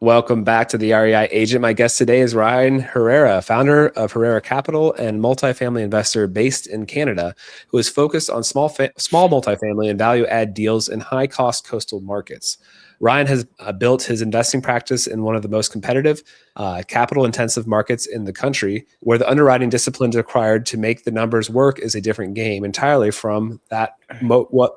Welcome back to the REI Agent. My guest today is Ryan Herrera, founder of Herrera Capital and multifamily investor based in Canada, who is focused on small multifamily and value-add deals in high-cost coastal markets. Ryan has built his investing practice in one of the most competitive, capital-intensive markets in the country, where the underwriting disciplines required to make the numbers work is a different game entirely from that what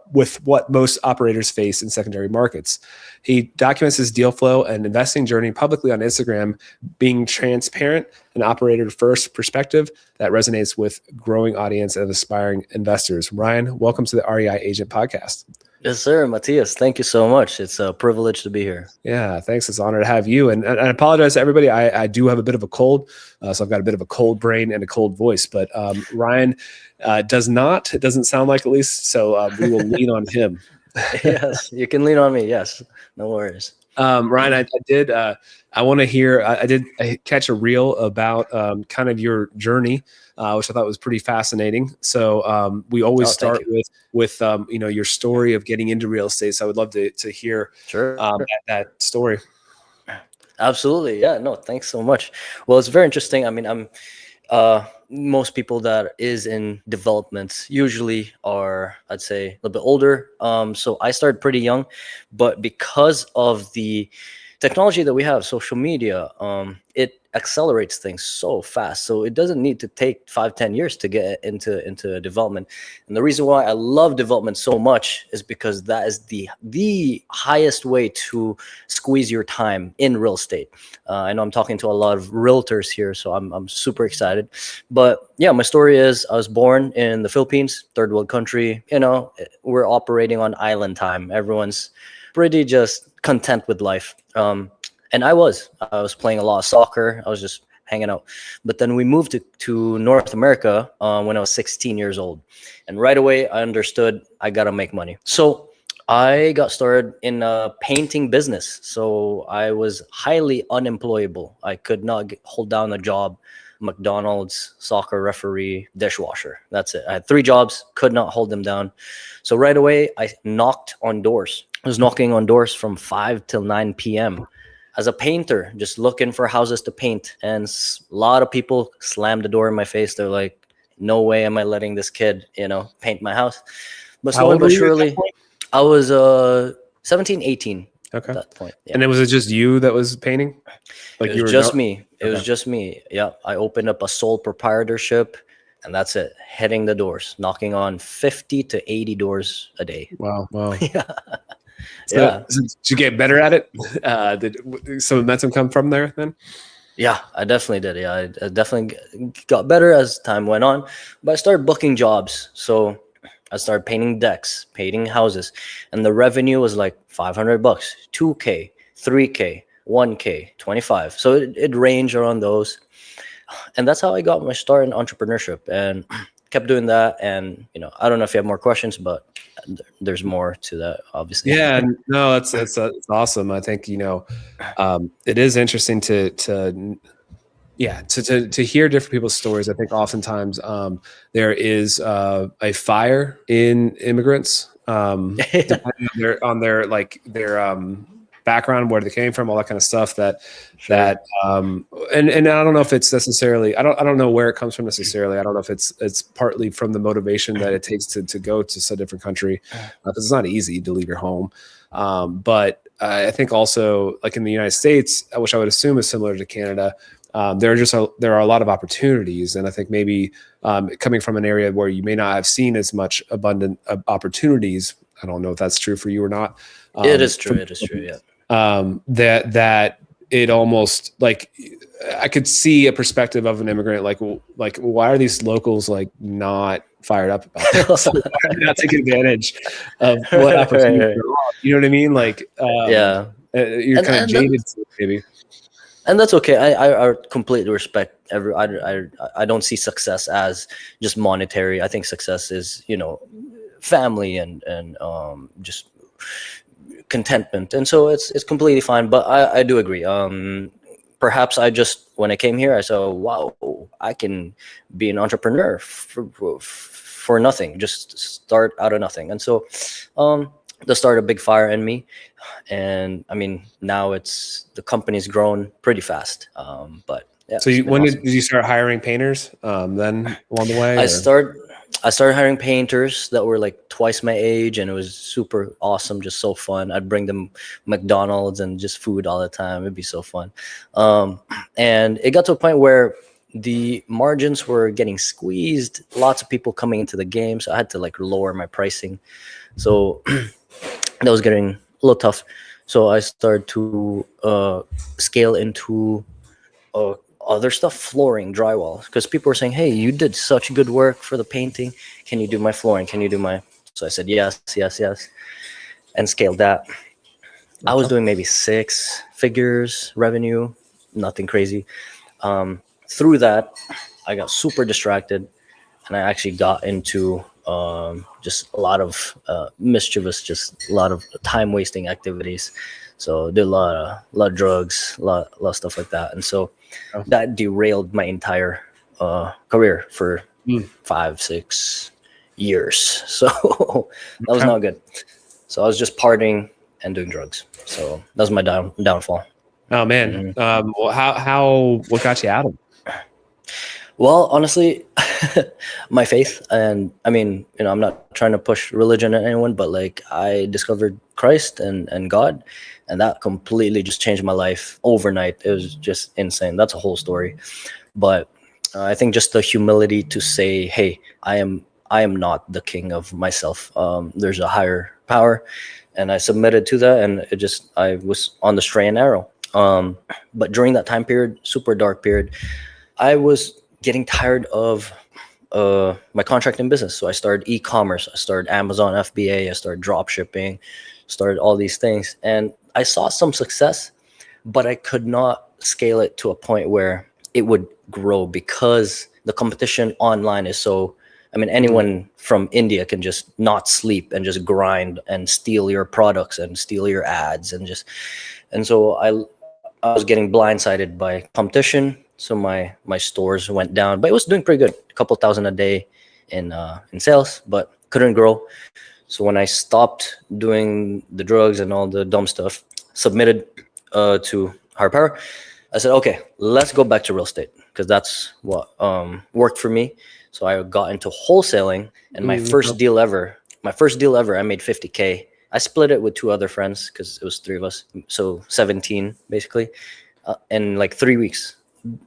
most operators face in secondary markets. He documents his deal flow and investing journey publicly on Instagram, being transparent and operator-first perspective that resonates with growing audience and aspiring investors. Ryan, welcome to the REI Agent podcast. Yes, sir, Matias. Thank you so much. It's a privilege to be here. Yeah, thanks. It's an honor to have you. And I apologize to everybody. I do have a bit of a cold, so I've got a bit of a cold brain and a cold voice. But Ryan doesn't sound like, at least. So we will lean on him. Yes, you can lean on me. Yes, no worries. Ryan, I want to hear. I catch a reel about kind of your journey, which I thought was pretty fascinating. So we always start with your story of getting into real estate. So I would love to hear that story. Absolutely, yeah. No, thanks so much. Well, it's very interesting. I mean, I'm most people that is in development usually are, I'd say, a little bit older. So I started pretty young, but because of the technology that we have, social media, it accelerates things so fast. So it doesn't need to take 5-10 years to get into development. And the reason why I love development so much is because that is the highest way to squeeze your time in real estate. I know I'm talking to a lot of realtors here, so I'm super excited. But yeah, my story is I was born in the Philippines, third world country. You know, we're operating on island time. Everyone's pretty just content with life. And I was playing a lot of soccer. I was just hanging out. But then we moved to North America when I was 16 years old. And right away, I understood I got to make money. So I got started in a painting business. So I was highly unemployable. I could not hold down a job. McDonald's, soccer referee, dishwasher. That's it. I had 3 jobs, could not hold them down. So right away, I knocked on doors. I was knocking on doors from 5 till 9 p.m. as a painter, just looking for houses to paint. And a lot of people slammed the door in my face. They're like, no way am I letting this kid, paint my house. But slowly but surely, I was 17, 18 at that point. Yeah. And was it just you that was painting? Like it was just me. It was just me. Yeah. I opened up a sole proprietorship. And that's it, hitting the doors, knocking on 50 to 80 doors a day. Wow. Yeah. So did you get better at it? Did some momentum come from there then? Yeah, I definitely did. Yeah, I definitely got better as time went on. But I started booking jobs. So I started painting decks, painting houses. And the revenue was like $500, $2K, $3K, $1K, $25. So it ranged around those. And that's how I got my start in entrepreneurship and kept doing that. And, I don't know if you have more questions, but there's more to that, obviously. Yeah, no, it's awesome. I think, it is interesting to hear different people's stories. I think oftentimes there is a fire in immigrants, depending on their background, where they came from, all that kind of stuff and I don't know if it's necessarily, I don't know where it comes from necessarily. I don't know if it's partly from the motivation that it takes to go to a different country, because it's not easy to leave your home. But I think also, like in the United States, which I would assume is similar to Canada, there are a lot of opportunities. And I think maybe coming from an area where you may not have seen as much abundant opportunities, I don't know if that's true for you or not. It is true. Yeah. That it almost, like, I could see a perspective of an immigrant, like why are these locals like not fired up about this? Why are they not taking advantage of what opportunities are on? You know what I mean? Like, you're kind of jaded, maybe. And that's okay. I completely respect I don't see success as just monetary. I think success is, family and just contentment. And so it's completely fine. But I do agree. Perhaps when I came here, I saw, wow, I can be an entrepreneur for nothing, just start out of nothing. And so that started a big fire in me. And I mean, now the company's grown pretty fast. But yeah, So it's you, been when awesome. did you start hiring painters? Then along the way, I or start I started hiring painters that were like twice my age, and it was super awesome, just so fun. I'd bring them McDonald's and just food all the time. It'd be so fun. Um, and it got to a point where the margins were getting squeezed. Lots of people coming into the game, so I had to like lower my pricing. So that was getting a little tough. So I started to scale into other stuff, flooring, drywall, because people were saying, "Hey, you did such good work for the painting. Can you do my flooring? Can you do my?" So I said, "Yes, yes, yes," and scaled that. I was okay. doing maybe six figures revenue, nothing crazy. Through that, I got super distracted, and I actually got into just a lot of mischievous, just a lot of time wasting activities. So did a lot of drugs, a lot of stuff like that, and so Oh. that derailed my entire career for Mm, 5-6 years. So that was okay. not good. So I was just partying and doing drugs. So that was my downfall. Oh man. Mhm. Well, what got you out of it? Well, honestly, my faith, and I mean, I'm not trying to push religion at anyone, but like I discovered Christ and God, and that completely just changed my life overnight. It was just insane. That's a whole story. But I think just the humility to say, "Hey, I am not the king of myself. There's a higher power," and I submitted to that, and I was on the straight and narrow. But during that time period, super dark period, I was getting tired of my contracting business. So I started e-commerce. I started Amazon FBA. I started drop shipping. Started all these things, and I saw some success, but I could not scale it to a point where it would grow because the competition online is so. I mean, Mm, anyone from India can just not sleep and just grind and steal your products and steal your ads and so I was getting blindsided by competition. So my stores went down, but it was doing pretty good, a couple thousand a day in sales, but couldn't grow. So when I stopped doing the drugs and all the dumb stuff, submitted to higher power, I said, okay, let's go back to real estate because that's what worked for me. So I got into wholesaling, and okay. my first deal ever, I made 50K. I split it with two other friends because it was three of us, so 17 basically, in like 3 weeks.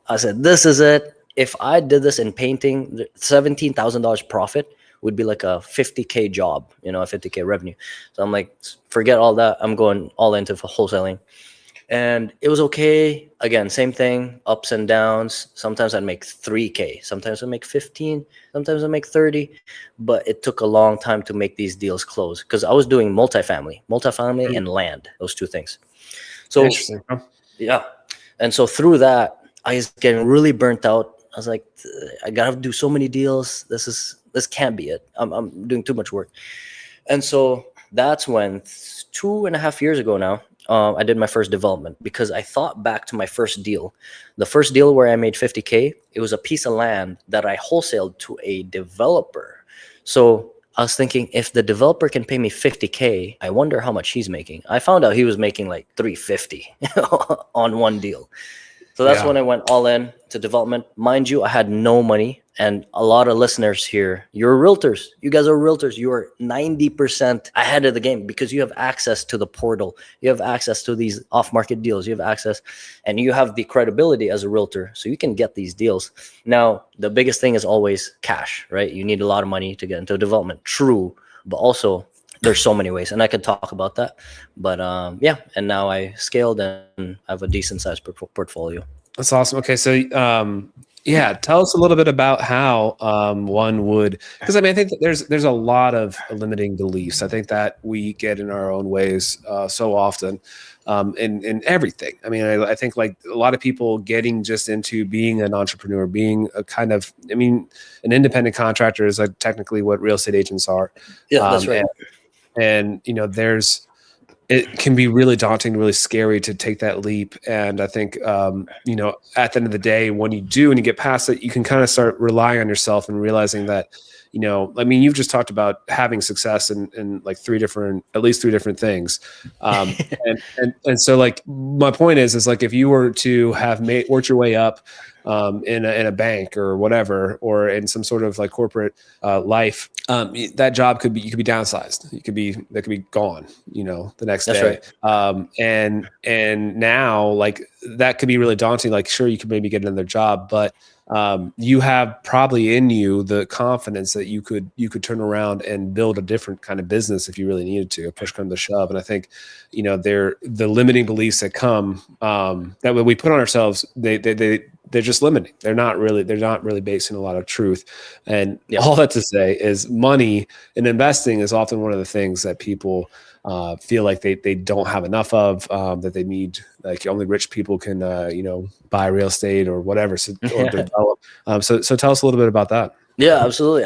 I said, this is it. If I did this in painting, $17,000 profit would be like a 50K job, a 50K revenue. So I'm like, forget all that. I'm going all into wholesaling. And it was okay. Again, same thing, ups and downs. Sometimes I'd make 3K, sometimes I'd make 15, sometimes I'd make 30. But it took a long time to make these deals close because I was doing multifamily Mm, and land, those two things. So interesting. Huh? yeah. And so through that, I was getting really burnt out. I was like, I gotta do so many deals. This can't be it. I'm doing too much work. And so that's when 2.5 years ago now, I did my first development because I thought back to my first deal. The first deal where I made 50K, it was a piece of land that I wholesaled to a developer. So I was thinking, if the developer can pay me 50K, I wonder how much he's making. I found out he was making like 350 on one deal. So that's Yeah. when I went all in to development. Mind you, I had no money. And a lot of listeners here, you're realtors. You guys are realtors. You are 90% ahead of the game because you have access to the portal. You have access to these off market deals. You have access and you have the credibility as a realtor. So you can get these deals. Now, the biggest thing is always cash, right? You need a lot of money to get into development. True. But also, there's so many ways. And I could talk about that. But yeah. And now I scaled and I have a decent sized portfolio. That's awesome. Okay, so yeah, tell us a little bit about how one would, because I mean, I think that there's a lot of limiting beliefs. I think that we get in our own ways so often in everything. I mean, I think like a lot of people getting just into being an entrepreneur, being a kind of, I mean, an independent contractor is like technically what real estate agents are, Yeah, that's um, right. and there's it can be really daunting, really scary to take that leap. And I think, at the end of the day, when you do and you get past it, you can kind of start relying on yourself and realizing that, I mean, you've just talked about having success in like at least three different things. And so like my point is like, if you were to have worked your way up in a bank or whatever, or in some sort of like corporate life, that job you could be downsized. That could be gone, the next That's day. right. And now like that could be really daunting. Like, sure, you could maybe get another job, but you have probably in you the confidence that you could turn around and build a different kind of business if you really needed to. Push come to shove. And I think, they're the limiting beliefs that come that when we put on ourselves, they're just limiting. They're not really based in a lot of truth. And Yep. all that to say is money and investing is often one of the things that people feel like they don't have enough of, that they need, like only rich people can, buy real estate or whatever, or develop. So tell us a little bit about that. Yeah, absolutely.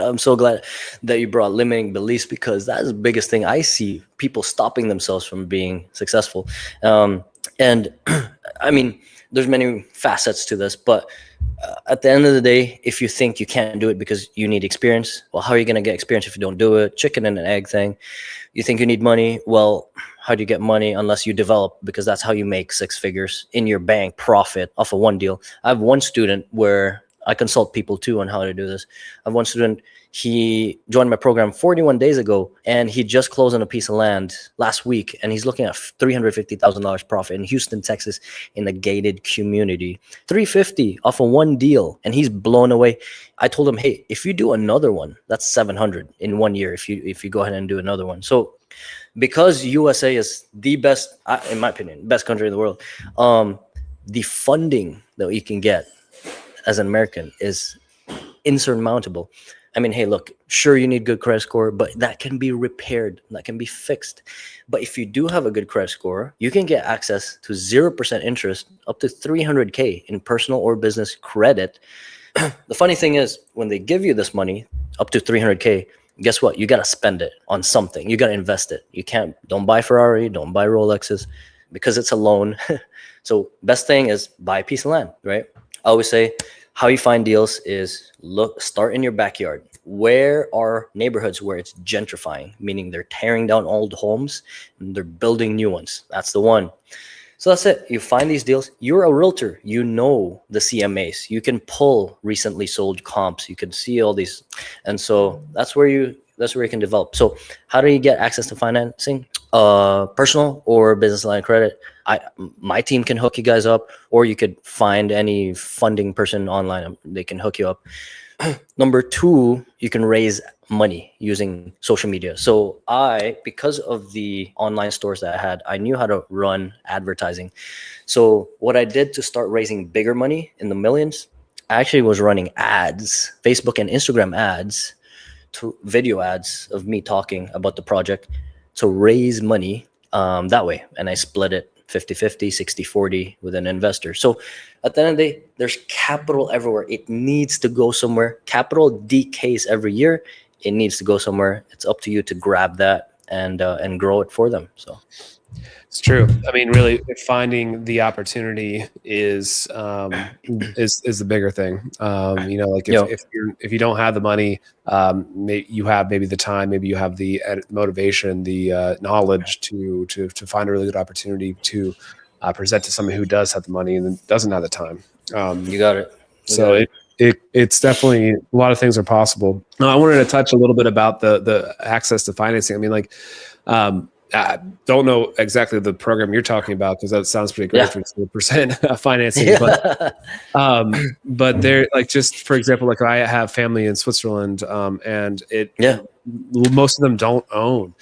I'm so glad that you brought limiting beliefs, because that's the biggest thing I see people stopping themselves from being successful. And I mean, there's many facets to this, but at the end of the day, if you think you can't do it because you need experience, well, how are you going to get experience if you don't do it? Chicken and an egg thing. You think you need money? Well, how do you get money unless you develop? Because that's how you make six figures in your bank profit off of one deal. I have one student where I consult people too on how to do this. I have one student, he joined my program 41 days ago, and he just closed on a piece of land last week, and he's looking at $350,000 profit in Houston, Texas, in a gated community. 350 off of one deal, and he's blown away. I told him, hey, if you do another one, that's 700 in 1 year. If you go ahead and do another one. So because USA is the best, in my opinion, best country in the world, the funding that you can get as an American is insurmountable. I mean, hey, look, sure, you need good credit score, but that can be repaired, that can be fixed. But if you do have a good credit score, you can get access to 0% interest up to 300K in personal or business credit. The funny thing is, when they give you this money up to 300K, guess what? You got to spend it on something. You got to invest it. Don't buy Ferrari, don't buy Rolexes, because it's a loan. So best thing is buy a piece of land, right? I always say how you find deals is start in your backyard. Where are neighborhoods where it's gentrifying, meaning they're tearing down old homes and they're building new ones? That's the one. So that's it. You find these deals. You're a realtor. You know the CMAs. You can pull recently sold comps. You can see all these. And so that's where you can develop. So how do you get access to financing? Personal or business line of credit. My team can hook you guys up, or you could find any funding person online. They can hook you up. Number two, you can raise money using social media. So because of the online stores that I had, I knew how to run advertising. So what I did to start raising bigger money in the millions, I actually was running ads, Facebook and Instagram ads, to video ads of me talking about the project to raise money that way. And I split it 50-50, 60-40 with an investor. So at the end of the day, there's capital everywhere. It needs to go somewhere. Capital decays every year. It needs to go somewhere. It's up to you to grab that and grow it for them. So it's true. I mean, really finding the opportunity is the bigger thing. Like if you don't have the money, you have maybe the time, maybe you have the motivation, the knowledge to find a really good opportunity to present to somebody who does have the money and doesn't have the time. You got it. It's definitely, a lot of things are possible. Now, I wanted to touch a little bit about the access to financing. I mean, like, I don't know exactly the program you're talking about, because that sounds pretty great, for 0% financing. Yeah. But they're like, just for example, like I have family in Switzerland, and most of them don't own.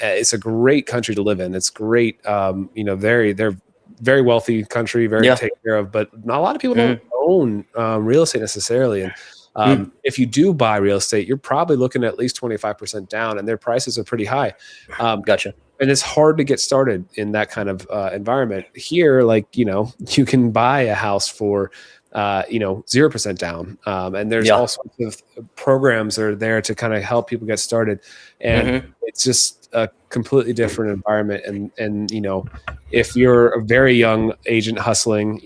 It's a great country to live in. It's great. They're very wealthy country, very taken care of, but not a lot of people don't own real estate necessarily. And if you do buy real estate, you're probably looking at least 25% down, and their prices are pretty high. Gotcha. And it's hard to get started in that kind of environment. Here, like, you can buy a house for 0% down. And there's all sorts of programs that are there to kind of help people get started. And it's just a completely different environment. And if you're a very young agent hustling,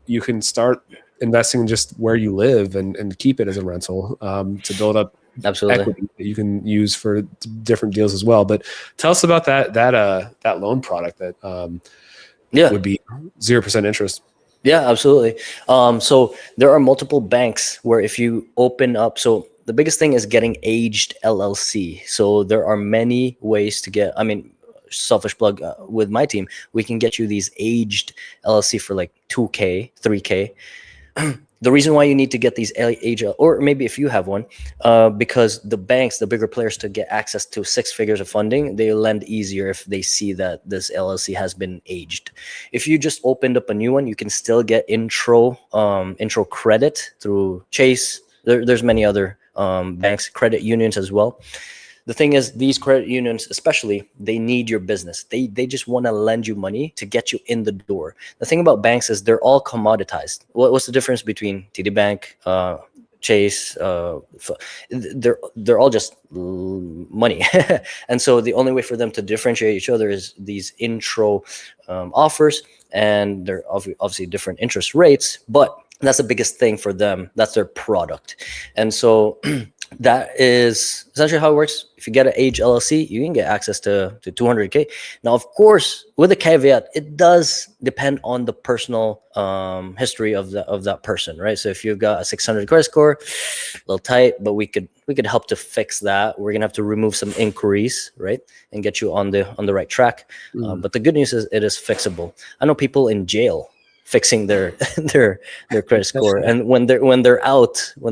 you can start investing in just where you live and keep it as a rental to build up Absolutely. equity that you can use for different deals as well. But tell us about that loan product that Yeah. would be 0% interest. Yeah, absolutely. So there are multiple banks where if you open up, so the biggest thing is getting aged LLC. So there are many ways to get, I mean, selfish plug with my team, we can get you these aged LLC for like 2K, 3K. The reason why you need to get these age, or maybe if you have one, because the banks, the bigger players, to get access to 6 figures of funding, they lend easier if they see that this LLC has been aged. If you just opened up a new one, you can still get intro credit through Chase. There's many other banks, credit unions as well. The thing is, these credit unions especially, they need your business. They just want to lend you money to get you in the door. The thing about banks is they're all commoditized. What's the difference between TD Bank, Chase? They're all just money. And so the only way for them to differentiate each other is these intro offers, and they're obviously different interest rates, but that's the biggest thing for them. That's their product. And so that is essentially how it works. If you get an age LLC, you can get access to 200K. Now, of course, with a caveat, it does depend on the personal history of that person, right? So if you've got a 600 credit score, a little tight, but we could help to fix that. We're gonna have to remove some inquiries, right, and get you on the right track. But the good news is it is fixable. I know people in jail fixing their their credit score, and when they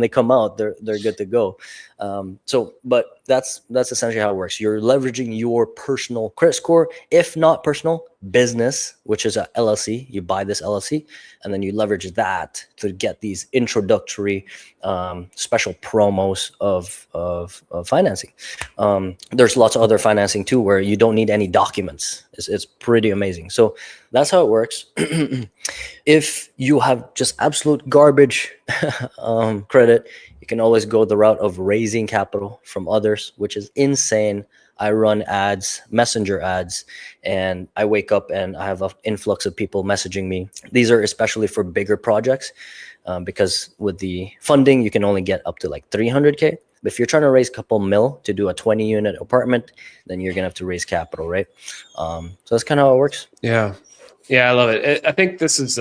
come out, they're good to go. But that's essentially how it works. You're leveraging your personal credit score, if not personal, business, which is a LLC. You buy this LLC, and then you leverage that to get these introductory special promos of financing. There's lots of other financing too, where you don't need any documents. It's pretty amazing. So that's how it works. If you have just absolute garbage credit, you can always go the route of raising capital from others, which is insane. I run ads, messenger ads, and I wake up and I have an influx of people messaging me. These are especially for bigger projects, because with the funding, you can only get up to like 300K. But if you're trying to raise a couple mil to do a 20-unit apartment, then you're going to have to raise capital, right? So that's kind of how it works. Yeah. Yeah, I love it. I think this is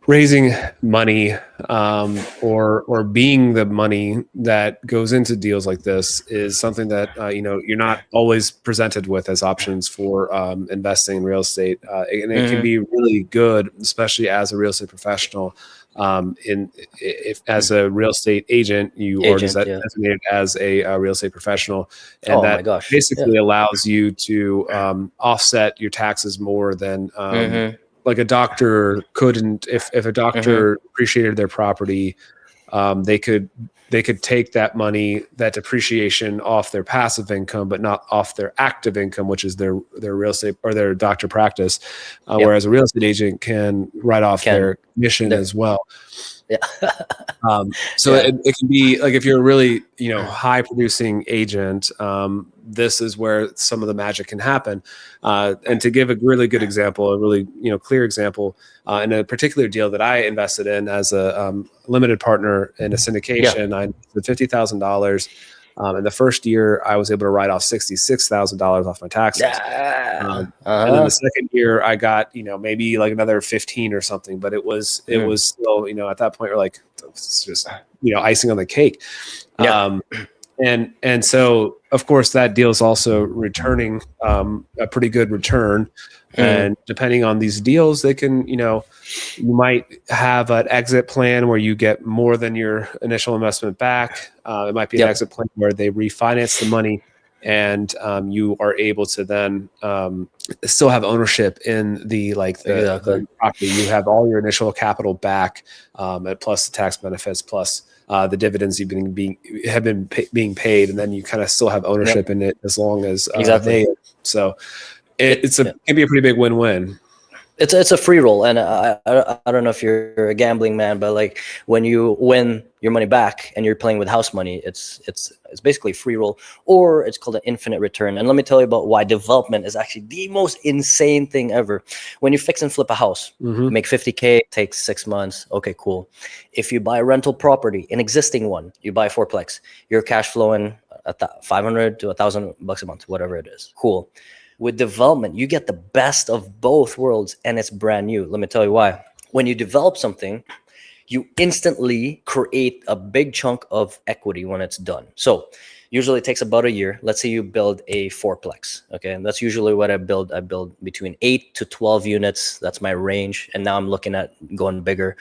raising money or being the money that goes into deals like this is something that you're not always presented with as options for investing in real estate, and it can be really good, especially as a real estate professional. If as a real estate agent, you are designated as a real estate professional, and that basically allows you to offset your taxes more than like a doctor couldn't. If a doctor appreciated their property, they could take that money, that depreciation, off their passive income, but not off their active income, which is their real estate or their doctor practice. Whereas a real estate agent can write off their commission as well. Yeah. It can be like, if you're a really high producing agent, this is where some of the magic can happen. And to give a really good example, a really clear example, in a particular deal that I invested in as a limited partner in a syndication, I invested $50,000. In the first year, I was able to write off $66,000 off my taxes. And then the second year, I got maybe like another 15 or something. But it was still at that point, we're like, it's just icing on the cake. And so, of course, that deal is also returning a pretty good return. And depending on these deals, they can, you might have an exit plan where you get more than your initial investment back. It might be an exit plan where they refinance the money, and you are able to then still have ownership in the property. You have all your initial capital back, plus the tax benefits, plus the dividends you've been being paid, and then you kind of still have ownership in it as long as they. So it can be a pretty big win-win. It's a free roll, and I don't know if you're a gambling man, but like when you win your money back and you're playing with house money, it's basically free roll, or it's called an infinite return. And let me tell you about why development is actually the most insane thing ever. When you fix and flip a house, Mm-hmm. make 50K, takes 6 months. Okay, cool. If you buy a rental property, an existing one, you buy a fourplex, you're cash flowing at 500 to $1,000 a month, whatever it is. Cool. With development, you get the best of both worlds, and it's brand new. Let me tell you why. When you develop something, you instantly create a big chunk of equity when it's done. So usually it takes about a year. Let's say you build a fourplex. Okay. And that's usually what I build. I build between 8 to 12 units. That's my range. And now I'm looking at going bigger.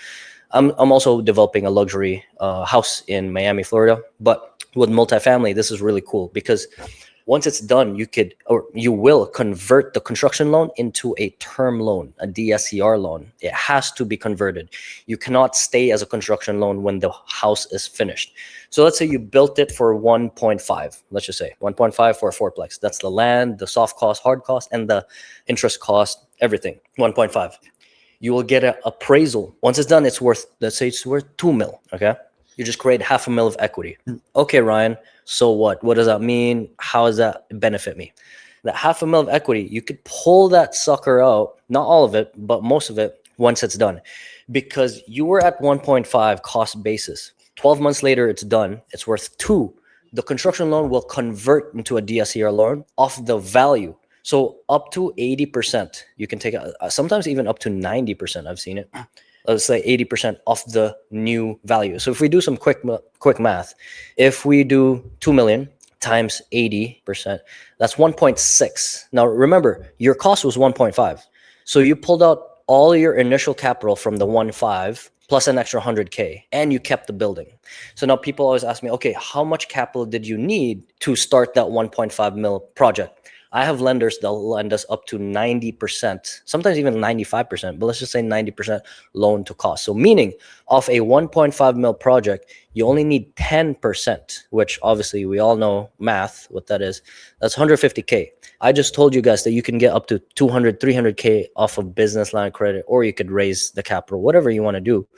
I'm also developing a luxury house in Miami, Florida. But with multifamily, this is really cool because once it's done, you will convert the construction loan into a term loan, a DSCR loan. It has to be converted. You cannot stay as a construction loan when the house is finished. So let's say you built it for 1.5, let's just say 1.5 for a fourplex. That's the land, the soft cost, hard cost, and the interest cost, everything, 1.5. You will get an appraisal. Once it's done, let's say it's worth 2 mil, okay? You just create $500,000 of equity. Okay, Ryan, so what? What does that mean? How does that benefit me? That $500,000 of equity, you could pull that sucker out, not all of it, but most of it once it's done. Because you were at 1.5 cost basis. 12 months later, it's done. It's worth 2. The construction loan will convert into a DSCR loan off the value. So up to 80%, you can take sometimes even up to 90%. I've seen it. Let's say 80% off the new value. So if we do some quick math, if we do 2 million times 80%, that's 1.6. Now remember, your cost was 1.5. So you pulled out all your initial capital from the 1.5 plus an extra 100K, and you kept the building. So now people always ask me, okay, how much capital did you need to start that 1.5 mil project? I have lenders that'll lend us up to 90%, sometimes even 95%, but let's just say 90% loan to cost. So meaning off a 1.5 mil project, you only need 10%, which obviously we all know math, what that is. That's 150K. I just told you guys that you can get up to 200, 300K off of business line of credit, or you could raise the capital, whatever you want to do.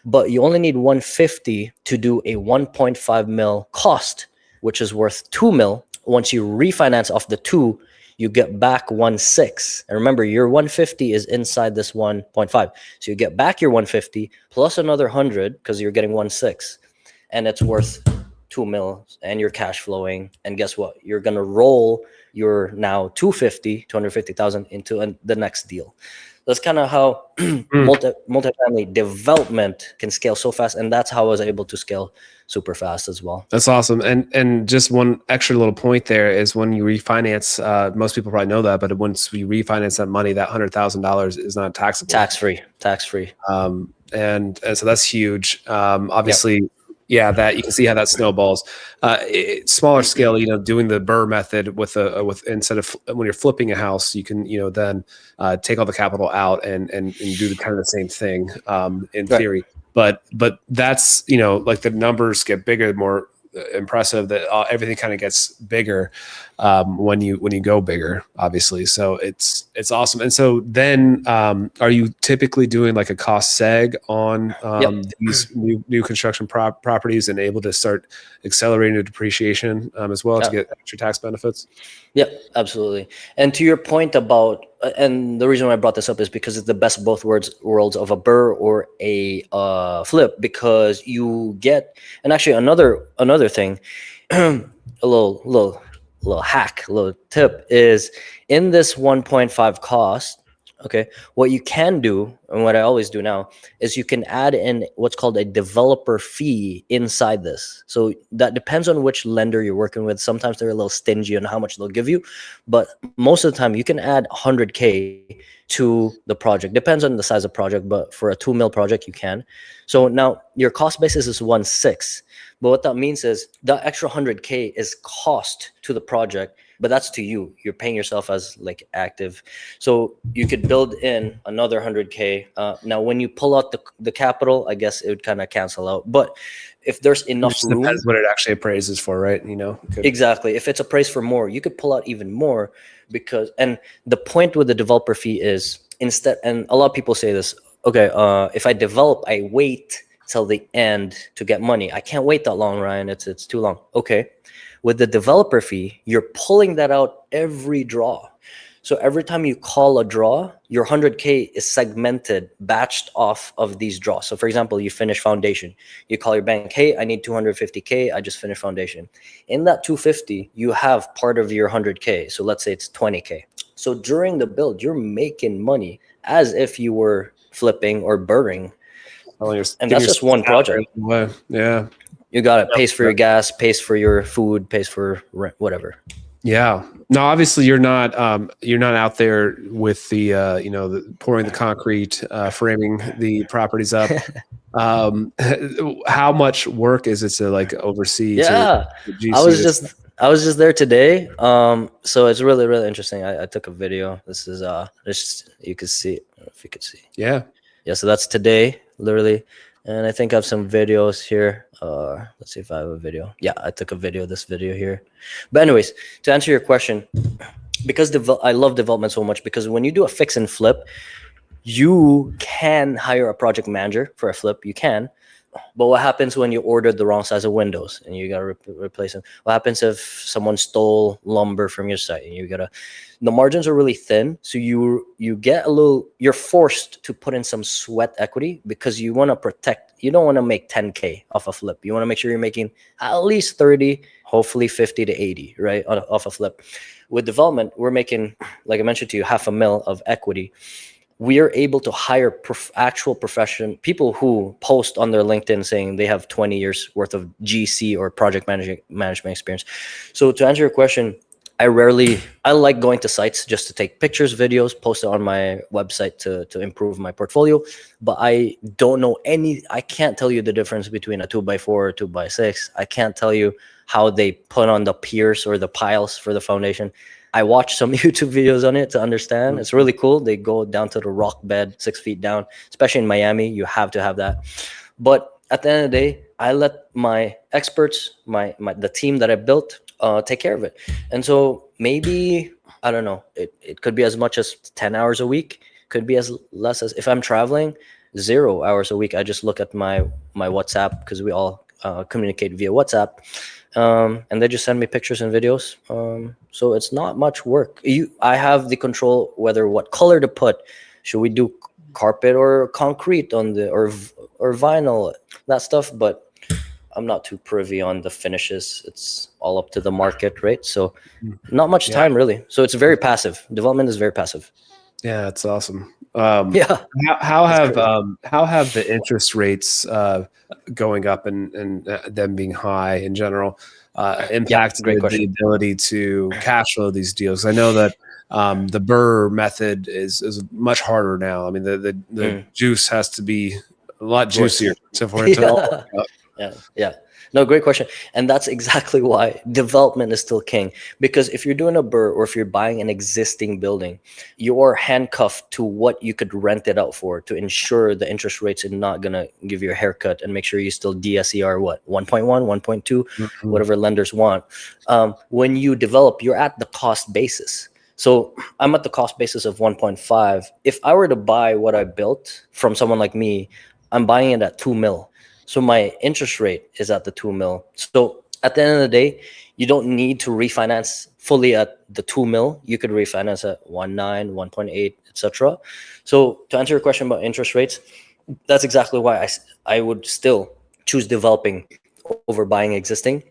But you only need 150 to do a 1.5 mil cost, which is worth 2 mil. Once you refinance off the 2, you get back 1.6. And remember, your 150 is inside this 1.5. So you get back your 150 plus another 100 because you're getting 1.6. And it's worth 2 mil, and you're cash flowing. And guess what? You're going to roll your now 250,000 into the next deal. That's kind of how multifamily development can scale so fast. And that's how I was able to scale super fast as well. That's awesome. And just one extra little point there is when you refinance, most people probably know that, but once we refinance that money, that $100,000 is not taxable. Tax free. And so that's huge. Obviously, yeah, that you can see how that snowballs. Smaller scale, doing the Burr method with instead of when you're flipping a house, you can then take all the capital out and do the kind of the same thing in theory. But that's like the numbers get bigger, more impressive. That everything kind of gets bigger when you go bigger, obviously. So it's awesome. And so then, are you typically doing like a cost seg on these new construction properties and able to start accelerating the depreciation as well to get extra tax benefits? Yep, absolutely. And to your point about, and the reason why I brought this up is because it's the best of both worlds of a Burr or a flip, because you get, and actually another thing, a little hack, a little tip is in this 1.5 cost. Okay, what you can do, and what I always do now, is you can add in what's called a developer fee inside this. So that depends on which lender you're working with. Sometimes they're a little stingy on how much they'll give you, but most of the time you can add 100K to the project. Depends on the size of project, but for a 2 mil project, you can. So now your cost basis is 1.6. But what that means is the extra 100K is cost to the project, but that's to you. You're paying yourself as like active. So you could build in another 100K. Now, when you pull out the capital, I guess it would kind of cancel out. But if there's enough room, depends what it actually appraises for, right? Exactly. If it's appraised for more, you could pull out even more and the point with the developer fee is instead, and a lot of people say this, okay, if I develop, I wait till the end to get money. I can't wait that long, Ryan. It's too long. Okay. With the developer fee, you're pulling that out every draw. So every time you call a draw, your 100K is segmented, batched off of these draws. So for example, you finish foundation, you call your bank, hey, I need 250K, I just finished foundation. In that 250, you have part of your 100K. So let's say it's 20K. So during the build, you're making money as if you were flipping or burring. And that's just one project. Yeah. You got it. Pays for your gas, pays for your food, pays for rent, whatever. Yeah. No, obviously you're not out there with the pouring the concrete, framing the properties up. How much work is it to like oversee? Yeah, I was just there today. So it's really, really interesting. I took a video. This is you can see it. I don't know if you could see. Yeah. So that's today, literally. And I think I have some videos here. Let's see if I have a video. Yeah, I took a video, this video here. But anyways, to answer your question, because I love development so much, because when you do a fix and flip, you can hire a project manager for a flip. You can. But what happens when you ordered the wrong size of windows and you got to replace them? What happens if someone stole lumber from your site and you got to, the margins are really thin. So you get you're forced to put in some sweat equity because you want to protect, you don't want to make 10K off a flip. You want to make sure you're making at least 30, hopefully 50 to 80, right? Off a flip. With development, we're making, like I mentioned to you, $500,000 of equity. We are able to hire actual profession people who post on their LinkedIn saying they have 20 years worth of GC or project management experience. So to answer your question, I like going to sites just to take pictures, videos, post it on my website to improve my portfolio. But I don't know I can't tell you the difference between a 2x4 or 2x6. I can't tell you how they put on the piers or the piles for the foundation. I watched some YouTube videos on it to understand. It's really cool. They go down to the rock bed, 6 feet down, especially in Miami. You have to have that. But at the end of the day, I let my experts, the team that I built, take care of it. And so maybe, I don't know, it could be as much as 10 hours a week, could be as less as, if I'm traveling, 0 hours a week. I just look at my WhatsApp, because we all communicate via WhatsApp. And they just send me pictures and videos. So it's not much work. I have the control whether what color to put. Should we do carpet or concrete on or vinyl, that stuff? But I'm not too privy on the finishes. It's all up to the market, right? So not much time really. So it's very passive. Development is very passive. Yeah, that's awesome. Yeah. How have the interest rates going up and them being high in general impacted the ability to cash flow these deals? I know that the Burr method is much harder now. I mean, the juice has to be a lot juicier for it to all work out. Yeah. No, great question. And that's exactly why development is still king. Because if you're doing a Burr or if you're buying an existing building, you're handcuffed to what you could rent it out for to ensure the interest rates are not going to give you a haircut, and make sure you still DSCR 1.1, 1.2, whatever lenders want. When you develop, you're at the cost basis. So I'm at the cost basis of 1.5. If I were to buy what I built from someone like me, I'm buying it at 2 mil. So my interest rate is at the 2 mil. So at the end of the day, you don't need to refinance fully at the 2 mil. You could refinance at 1.9, 1.8, etc. So to answer your question about interest rates, that's exactly why I would still choose developing over buying existing.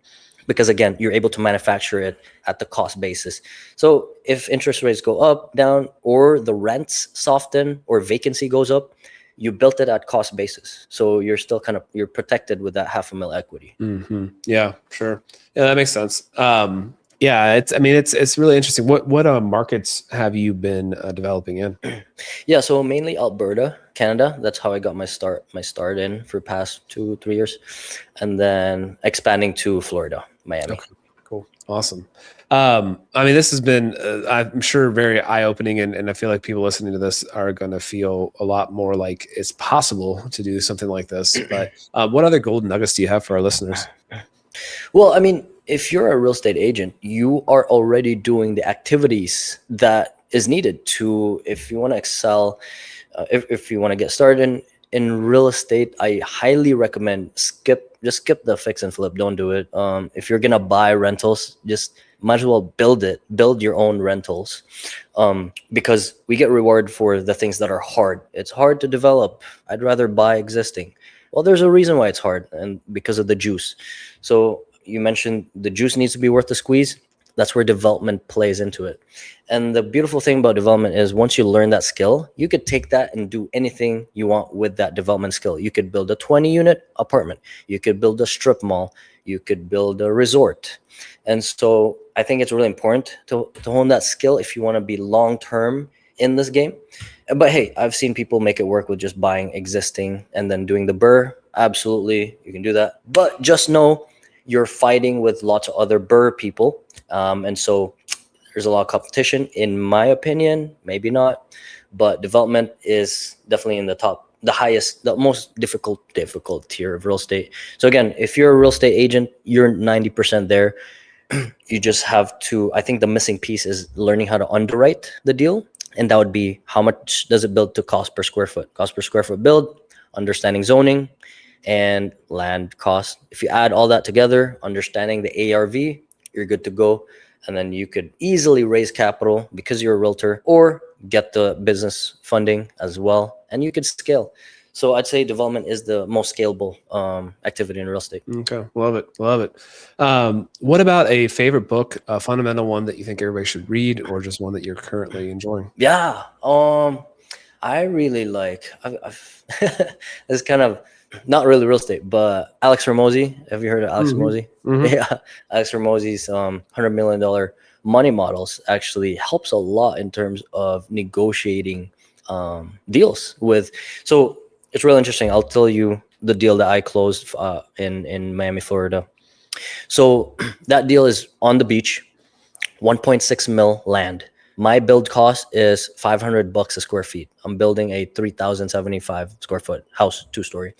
Because again, you're able to manufacture it at the cost basis. So if interest rates go up, down, or the rents soften or vacancy goes up, you built it at cost basis. So you're still you're protected with that $500,000 equity. Yeah, sure. Yeah, that makes sense. Yeah, it's really interesting. What markets have you been developing in? Yeah, so mainly Alberta, Canada. That's how I got my start in for past 2-3 years, and then expanding to Florida, Miami. Okay, cool, awesome. This has been, I'm sure, very eye-opening, and I feel like people listening to this are going to feel a lot more like it's possible to do something like this. But what other golden nuggets do you have for our listeners? Well, if you're a real estate agent, you are already doing the activities that is needed to, if you want to excel, if you want to get started in real estate. I highly recommend just skip the fix and flip. Don't do it. If you're gonna buy rentals, just might as well build your own rentals, because we get rewarded for the things that are hard. It's hard to develop. I'd rather buy existing. Well, there's a reason why it's hard, and because of the juice. So you mentioned the juice needs to be worth the squeeze. That's where development plays into it. And the beautiful thing about development is once you learn that skill, you could take that and do anything you want with that development skill. You could build a 20-unit apartment. You could build a strip mall. You could build a resort. And so I think it's really important to hone that skill if you want to be long term in this game. But hey, I've seen people make it work with just buying existing and then doing the burr. Absolutely, you can do that. But just know you're fighting with lots of other burr people. And so there's a lot of competition, in my opinion, maybe not. But development is definitely in the highest, the most difficult tier of real estate. So again, if you're a real estate agent, you're 90% there. You just have to, I think the missing piece is learning how to underwrite the deal. And that would be, how much does it build to cost per square foot? Cost per square foot build, understanding zoning and land cost. If you add all that together, understanding the ARV, you're good to go. And then you could easily raise capital because you're a realtor, or get the business funding as well, and you could scale. So I'd say development is the most scalable activity in real estate. Okay, love it, love it. What about a favorite book, a fundamental one that you think everybody should read, or just one that you're currently enjoying? Yeah, I really like. It's kind of not really real estate, but Alex Ramosi. Have you heard of Alex Ramosi? Yeah, Alex Ramosi's $100 million money models actually helps a lot in terms of negotiating deals with. So it's really interesting. I'll tell you the deal that I closed in Miami, Florida. So that deal is on the beach, 1.6 mil land. My build cost is $500 a square feet. I'm building a 3,075 square foot house, 2-story.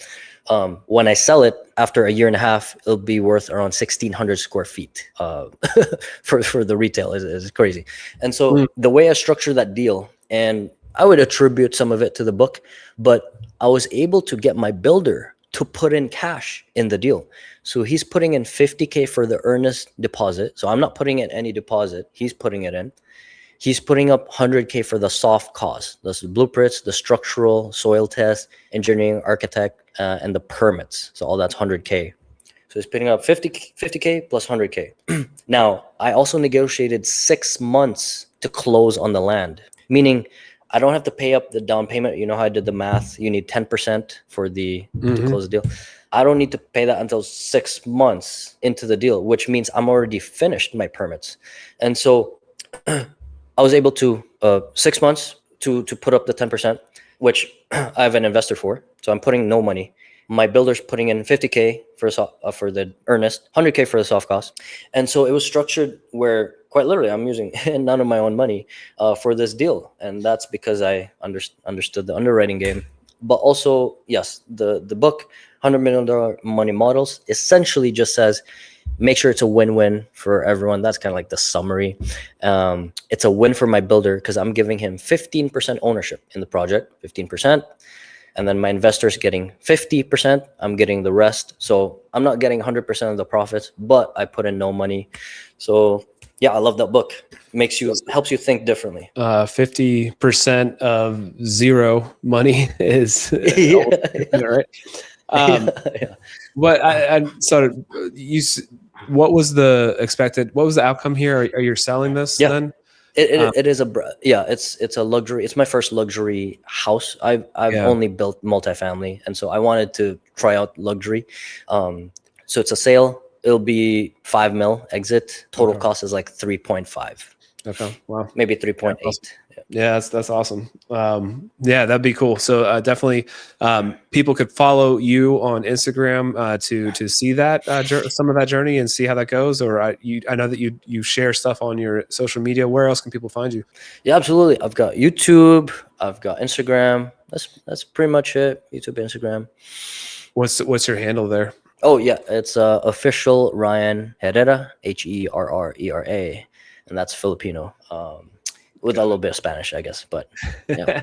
When I sell it after a year and a half, it'll be worth around 1,600 square feet for the retail. Is crazy. And so the way I structured that deal, and I would attribute some of it to the book, but I was able to get my builder to put in cash in the deal. So he's putting in $50K for the earnest deposit. So I'm not putting in any deposit. He's putting it in. He's putting up $100K for the soft costs. That's the blueprints, the structural, soil test, engineering, architect, and the permits. So all that's $100K. So he's putting up 50K plus $100K. Now, I also negotiated 6 months to close on the land, meaning I don't have to pay up the down payment. You know how I did the math? You need 10% for to close the deal. I don't need to pay that until 6 months into the deal, which means I'm already finished my permits. And so I was able to 6 months to put up the 10%, which I have an investor for. So I'm putting no money. My builder's putting in 50K for the earnest, 100K for the soft cost. And so it was structured where quite literally I'm using none of my own money for this deal. And that's because I understood the underwriting game. But also, yes, the book, $100 million money models, essentially just says, make sure it's a win-win for everyone. That's kind of like the summary. It's a win for my builder because I'm giving him 15% ownership in the project, 15%. And then my investor's getting 50%. I'm getting the rest. So I'm not getting 100% of the profits, but I put in no money. So yeah, I love that book. Helps you think differently. 50% of zero money is right. Yeah. But what was the outcome here? Are you selling this then? It is it's a luxury. It's my first luxury house. I've only built multifamily, and so I wanted to try out luxury. So it's a sale. It'll be 5 mil exit. Total cost is like 3.5. Okay. Wow. Maybe 3.8. Yeah, that's awesome. Yeah, that'd be cool. So definitely, people could follow you on Instagram to see that some of that journey and see how that goes. Or I know that you share stuff on your social media. Where else can people find you? Yeah, absolutely. I've got YouTube. I've got Instagram. That's pretty much it. YouTube, Instagram. What's your handle there? Oh yeah, it's official Ryan Herrera, Herrera, and that's Filipino. with a Got little bit of Spanish, I guess. But yeah,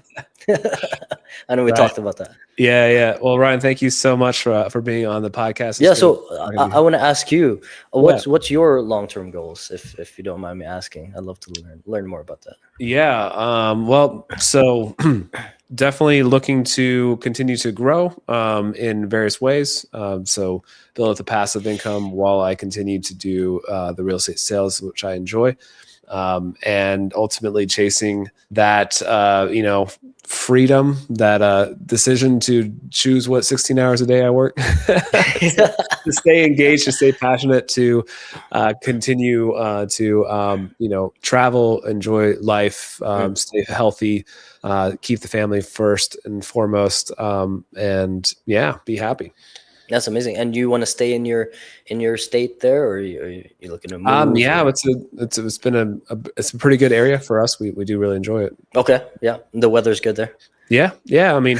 it. I know we Right. talked about that. Yeah, yeah. Well, Ryan, thank you so much for being on the podcast. It's Yeah, been so talking to I you. want to ask you, Yeah. what's your long term goals, if you don't mind me asking? I'd love to learn more about that. Yeah. Well, so definitely looking to continue to grow in various ways. So build up the passive income while I continue to do the real estate sales, which I enjoy. And ultimately chasing that, freedom, that decision to choose what 16 hours a day I work, to stay engaged, to stay passionate, to continue to travel, enjoy life, Mm, stay healthy, keep the family first and foremost, and yeah, be happy. that's amazing. And you want to stay in your state there, or you looking to move? Yeah, Or it's been it's a pretty good area for us. We do really enjoy it. okay, yeah, the weather's good there. Yeah, yeah. I mean,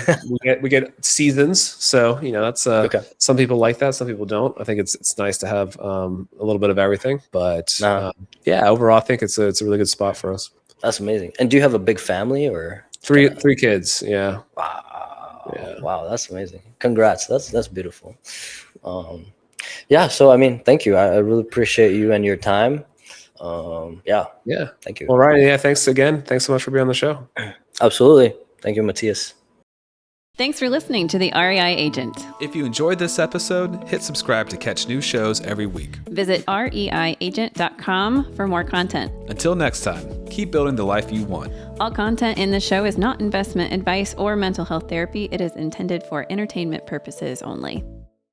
we get seasons, so that's Okay, some people like that, some people don't. I think it's nice to have a little bit of everything, but nah, yeah, overall, I think it's a really good spot for us. that's amazing. And do you have a big family, or Three kind of? three kids. Yeah, Wow, yeah, wow, that's amazing. Congrats, that's beautiful. Um, yeah, so I mean, thank you. I really appreciate you and your time. Yeah, yeah. thank you. Well, Ryan, yeah, thanks again. Thanks so much for being on the show. Absolutely, thank you, Matias. Thanks for listening to the REI Agent. If you enjoyed this episode, hit subscribe to catch new shows every week. Visit reiagent.com for more content. Until next time, keep building the life you want. All content in this show is not investment advice or mental health therapy. It is intended for entertainment purposes only.